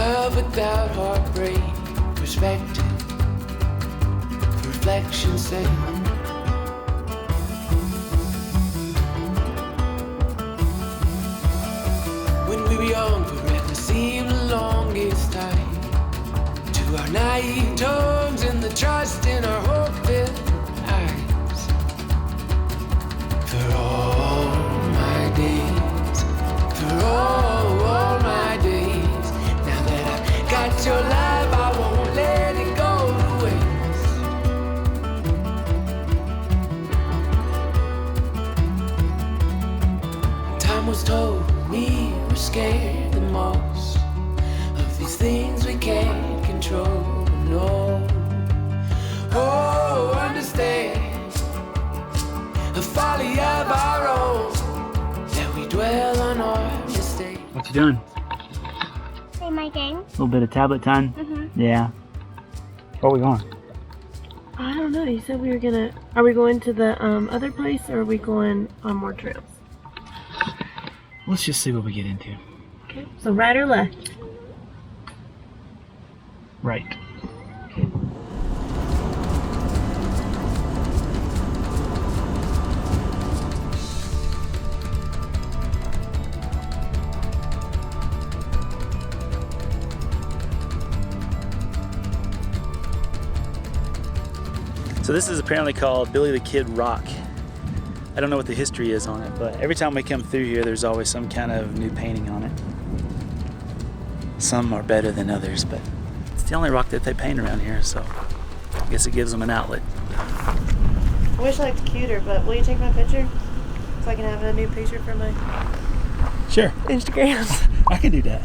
love without heartbreak, perspective, reflection, say. When we were young, forever seemed the longest time. To our naive tongues and the trust in our hope-filled eyes. For all my days, for all my days. Now that I've got your life, I won't let it go to waste. Time was told me we're scared the most of these things we can't control. No, oh, understand the folly of our own, that we dwell on our mistakes. What you doing? Play my game. A little bit of tablet time? Mm-hmm. Yeah. Where are we going? I don't know. You said we were gonna. Are we going to the other place, or are we going on more trails? Let's just see what we get into. Okay. So right or left? Right. So this is apparently called Billy the Kid Rock. I don't know what the history is on it, but every time we come through here, there's always some kind of new painting on it. Some are better than others, but it's the only rock that they paint around here, so I guess it gives them an outlet. I wish I looked cuter, but will you take my picture so I can have a new picture for my Sure. Instagrams? I can do that.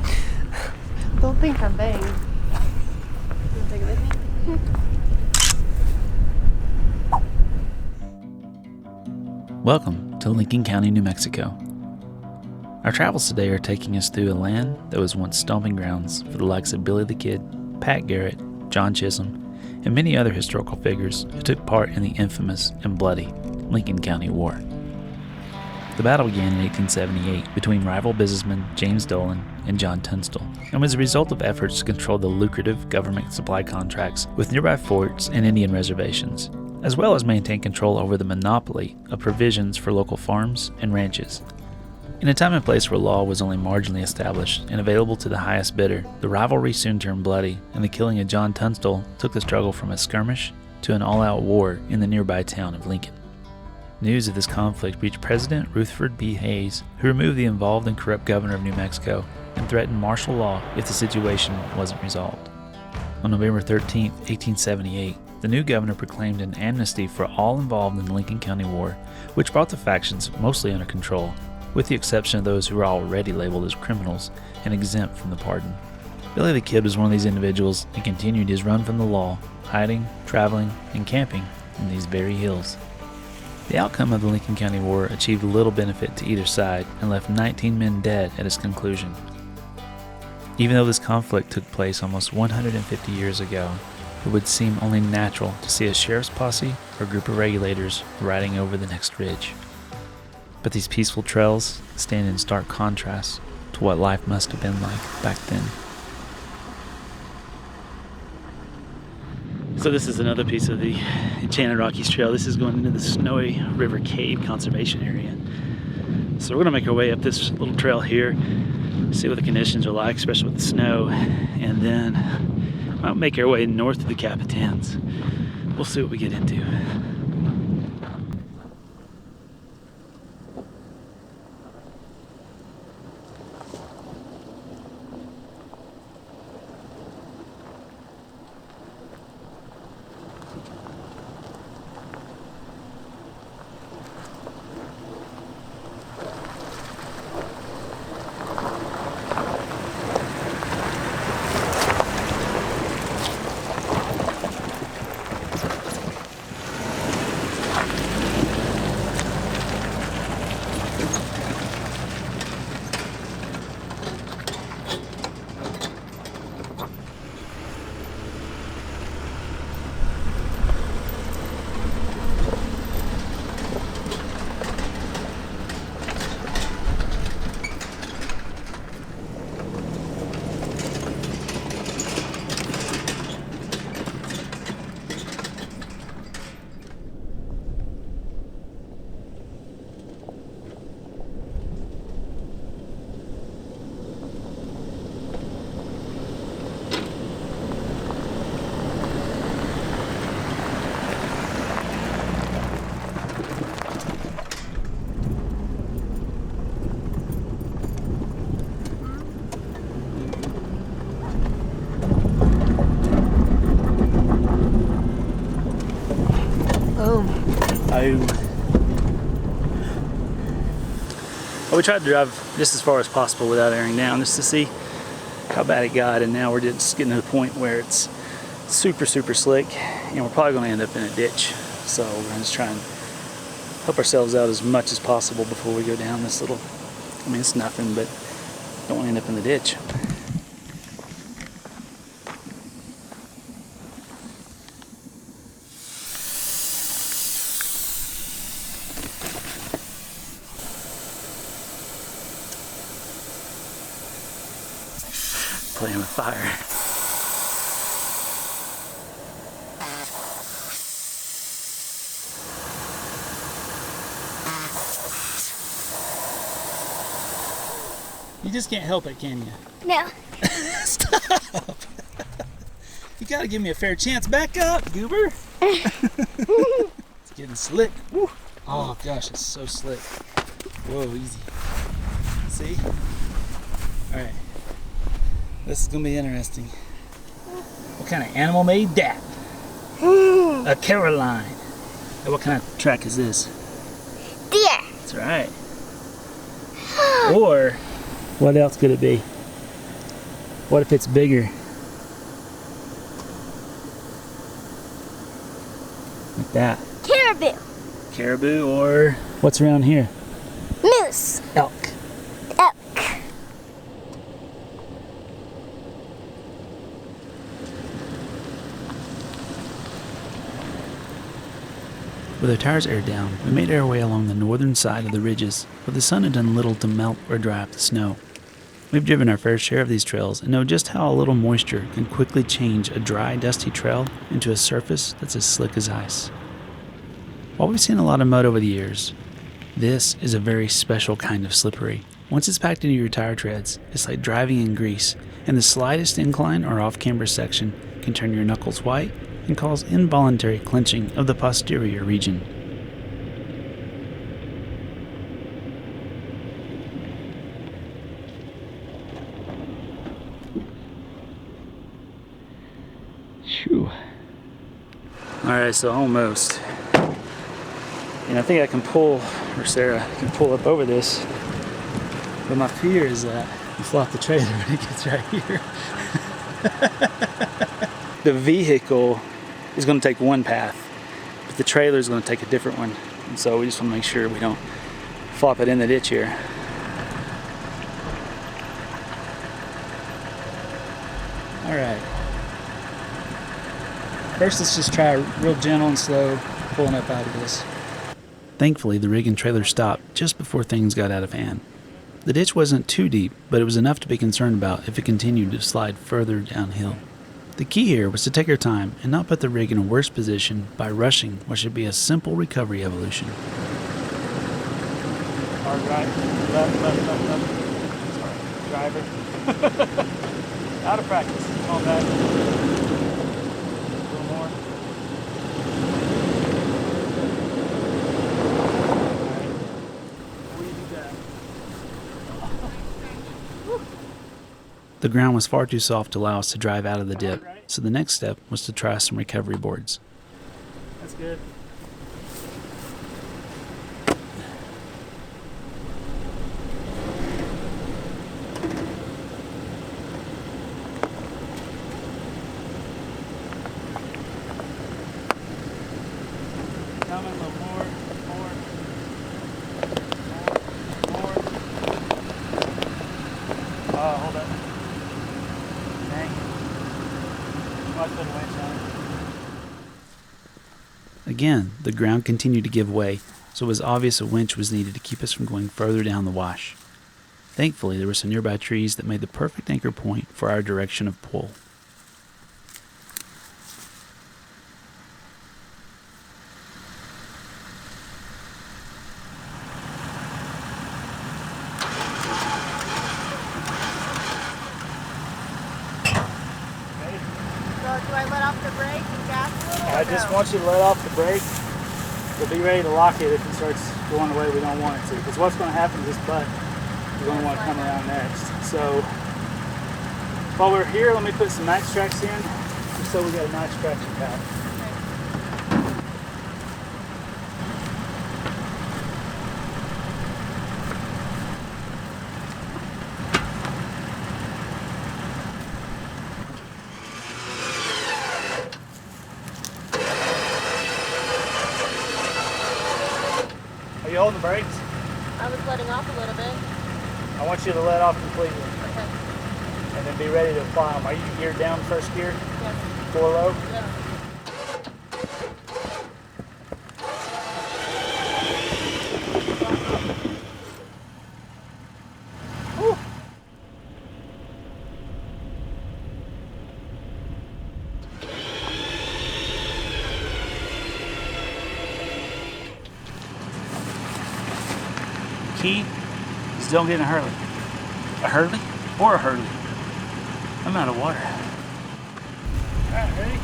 Don't think I'm vain. You wanna take it with me? Welcome to Lincoln County, New Mexico. Our travels today are taking us through a land that was once stomping grounds for the likes of Billy the Kid, Pat Garrett, John Chisum, and many other historical figures who took part in the infamous and bloody Lincoln County War. The battle began in 1878 between rival businessmen James Dolan and John Tunstall, and was a result of efforts to control the lucrative government supply contracts with nearby forts and Indian reservations, as well as maintain control over the monopoly of provisions for local farms and ranches. In a time and place where law was only marginally established and available to the highest bidder, the rivalry soon turned bloody, and the killing of John Tunstall took the struggle from a skirmish to an all-out war in the nearby town of Lincoln. News of this conflict reached President Rutherford B. Hayes, who removed the involved and corrupt governor of New Mexico and threatened martial law if the situation wasn't resolved. On November 13, 1878, the new governor proclaimed an amnesty for all involved in the Lincoln County War, which brought the factions mostly under control, with the exception of those who were already labeled as criminals and exempt from the pardon. Billy the Kid was one of these individuals and continued his run from the law, hiding, traveling, and camping in these very hills. The outcome of the Lincoln County War achieved little benefit to either side and left 19 men dead at its conclusion. Even though this conflict took place almost 150 years ago, it would seem only natural to see a sheriff's posse or group of regulators riding over the next ridge. But these peaceful trails stand in stark contrast to what life must have been like back then. So this is another piece of the Enchanted Rockies Trail. This is going into the Snowy River Cave Conservation Area. So we're going to make our way up this little trail here, see what the conditions are like, especially with the snow, and then I'll make our way north of the Capitans. We'll see what we get into. home. Well, we tried to drive just as far as possible without airing down, just to see how bad it got, and now we're just getting to the point where it's super slick, and we're probably going to end up in a ditch. So we're going to just try and help ourselves out as much as possible before we go down this little, I mean, it's nothing, but don't want to end up in the ditch. Playing with fire. You just can't help it, can you? No. Stop! You gotta give me a fair chance. Back up, goober! It's getting slick. Woo. Oh gosh, it's so slick. Whoa, easy. See? Alright. This is gonna be interesting. What kind of animal made that? A Caroline. And what kind of track is this? Deer. That's right. Or, what else could it be? What if it's bigger? Like that. Caribou. Caribou, or what's around here? Moose. Elk. Elk. With our tires aired down, we made our way along the northern side of the ridges, where the sun had done little to melt or dry up the snow. We've driven our fair share of these trails and know just how a little moisture can quickly change a dry, dusty trail into a surface that's as slick as ice. While we've seen a lot of mud over the years, this is a very special kind of slippery. Once it's packed into your tire treads, it's like driving in grease, and the slightest incline or off-camber section can turn your knuckles white and cause involuntary clenching of the posterior region. Phew. Alright, so almost. And I think I can pull, or Sarah can pull up over this, but my fear is that you flop the trailer when it gets right here. The vehicle is going to take one path, but the trailer is going to take a different one. And so we just want to make sure we don't flop it in the ditch here. Alright. First, let's just try real gentle and slow pulling up out of this. Thankfully, the rig and trailer stopped just before things got out of hand. The ditch wasn't too deep, but it was enough to be concerned about if it continued to slide further downhill. The key here was to take our time and not put the rig in a worse position by rushing what should be a simple recovery evolution. Hard right, left. Sorry, driver. Out of practice. Come on back. A little more. The ground was far too soft to allow us to drive out of the dip, so the next step was to try some recovery boards. That's good. Coming a little more. Hold up. Again, the ground continued to give way, so it was obvious a winch was needed to keep us from going further down the wash. Thankfully, there were some nearby trees that made the perfect anchor point for our direction of pull. Do I let off the brake and gas a little? I just want you to let off the brake, but be ready to lock it if it starts going the way we don't want it to. Because what's going to happen is this butt, you're going to want to come around next. So while we're here, let me put some max tracks in, just so we got a nice traction path. you holding the brakes? I was letting off a little bit. I want you to let off completely. Okay. And then be ready to apply them. Are you geared down first gear? Yes. 4 low? Yeah. Key is don't get in a hurley. A hurley or a hurley? I'm out of water. All right, ready?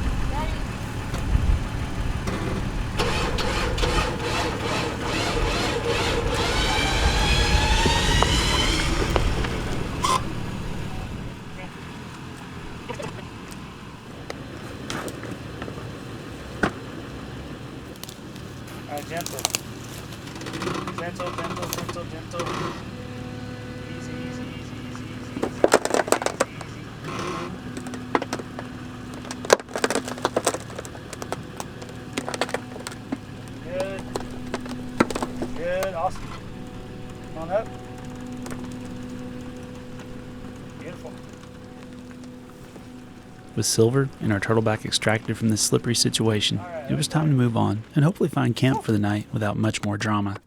All right, gentle. Gentle, gentle, gentle, gentle. Easy, easy, easy, easy, easy, easy, easy. Good. Good, awesome. Come on up. Beautiful. With silver and our turtleback extracted from this slippery situation, it was time to move on and hopefully find camp for the night without much more drama.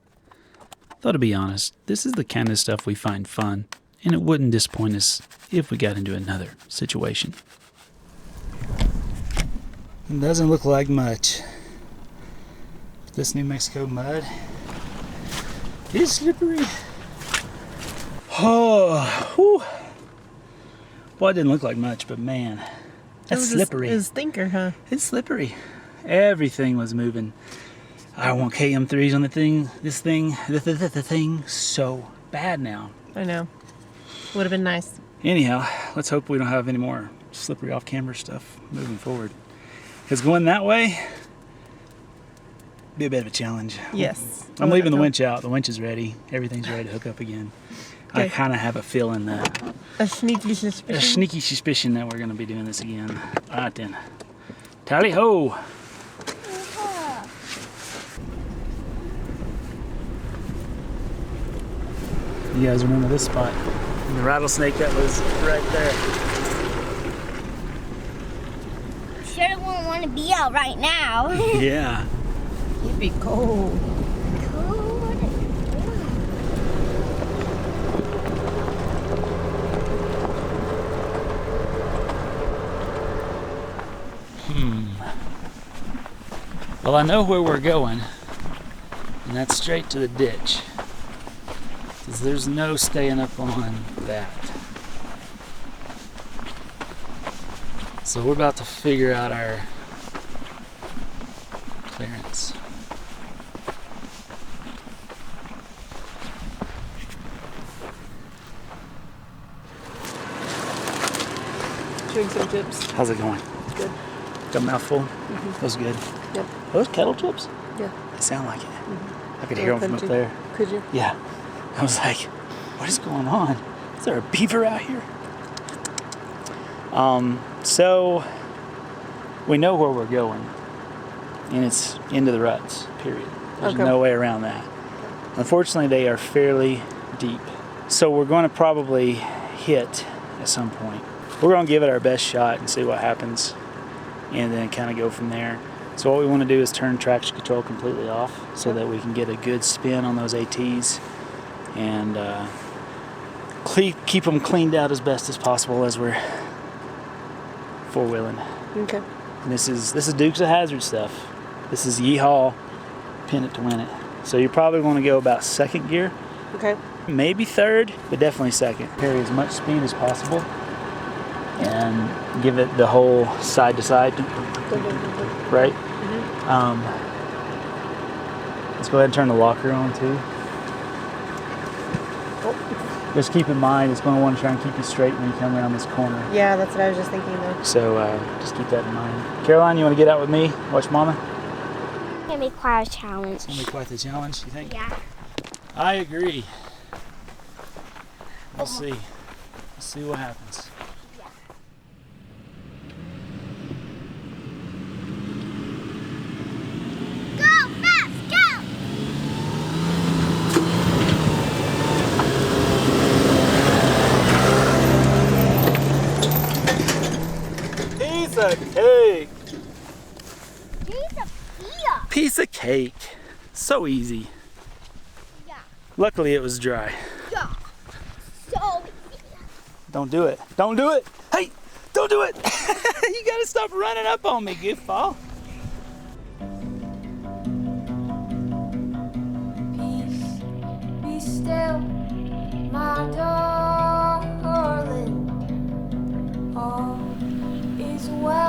Though to be honest, this is the kind of stuff we find fun, and it wouldn't disappoint us if we got into another situation. It doesn't look like much. This New Mexico mud is slippery. Oh, whew. Well, it didn't look like much, but man, that's slippery. It was a stinker, huh? It's slippery. Everything was moving. I want KM3s on the thing. This thing, the thing, so bad now. I know. Would have been nice. Anyhow, let's hope we don't have any more slippery off-camera stuff moving forward. Because going that way, be a bit of a challenge. Yes. I'm leaving the winch out. The winch is ready. Everything's ready to hook up again. Okay. I kind of have a feeling that A sneaky suspicion. a sneaky suspicion that we're going to be doing this again. All right then. Tally ho! You guys remember this spot? The rattlesnake that was right there. Sure won't want to be out right now. Yeah. It'd be cold. Well, I know where we're going, and that's straight to the ditch. Because there's no staying up on that. So we're about to figure out our clearance. Chewing some chips. How's it going? Good. Got a mouthful? Those good. Yep. Those kettle chips? Yeah. They sound like it. I could hear them from up there. Could you? Yeah. I was like, what is going on? Is there a beaver out here? So we know where we're going, and it's into the ruts, period. There's Okay. no way around that. Unfortunately, they are fairly deep. So we're going to probably hit at some point. We're going to give it our best shot and see what happens, and then kind of go from there. So what we want to do is turn traction control completely off so that we can get a good spin on those ATs and keep them cleaned out as best as possible as we're four-wheeling. Okay. And this is Dukes of Hazzard stuff. This is yeehaw, pin it to win it. So you probably want to go about second gear, Okay. maybe third, but definitely second. Carry as much speed as possible and give it the whole side to side, right? Let's go ahead and turn the locker on too. Just keep in mind, it's going to want to try and keep you straight when you come around this corner. Yeah, that's what I was just thinking though. So just keep that in mind. Caroline, you want to get out with me? Watch Mama? It's gonna be quite a challenge. It's going to be quite the challenge, you think? Yeah. I agree. We'll see. We'll see what happens. Go fast, go! of cake. Pizza. Piece of cake. So easy. Yeah. Luckily it was dry. Yeah. So Don't do it. Don't do it. Hey, don't do it. You gotta stop running up on me, goofball. Peace, be still, my darling. All is well.